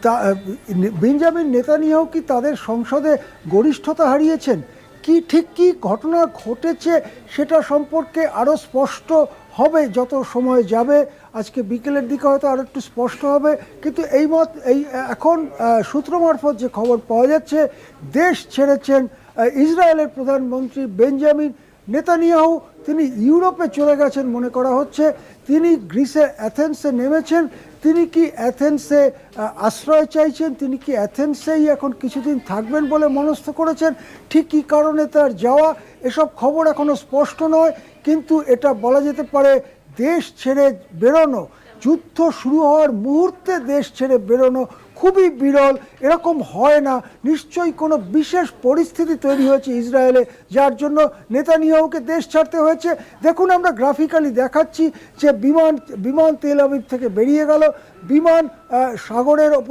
তা Benjamin Netanyahu কি তাদের সংসদে গরিষ্ঠতা হারিয়েছেন? কি ঠিক কি ঘটনা ঘটেছে সেটা সম্পর্কে আরও স্পষ্ট হবে যত সময় যাবে। আজকে বিকেলের দিকে হয়তো আরও একটু স্পষ্ট হবে, কিন্তু এই এখন সূত্র মারফত যে খবর পাওয়া যাচ্ছে, দেশ ছেড়েছেন ইসরায়েলের প্রধানমন্ত্রী বেঞ্জামিন নেতানিয়াহু। তিনি ইউরোপে চলে গেছেন মনে করা হচ্ছে। তিনি গ্রিসে অ্যাথেন্সে নেমেছেন। তিনি কি অ্যাথেন্সে আশ্রয় চাইছেন? তিনি কি অ্যাথেন্সেই এখন কিছুদিন থাকবেন বলে মনস্থ করেছেন? ঠিক কী কারণে তার যাওয়া, এসব খবর এখনো স্পষ্ট নয়, কিন্তু এটা বলা যেতে পারে দেশ ছেড়ে বেরোনো, যুদ্ধ শুরু হওয়ার মুহূর্তে দেশ ছেড়ে বেরোনো খুবই বিরল। এরকম হয় না। নিশ্চয়ই কোনো বিশেষ পরিস্থিতি তৈরি হয়েছে ইসরায়েলে, যার জন্য নেতানিয়াহুকে দেশ ছাড়তে হয়েছে। দেখুন, আমরা গ্রাফিক্যালি দেখাচ্ছি যে বিমান তেল আবিব থেকে বেরিয়ে গেল, বিমান সাগরের ওপর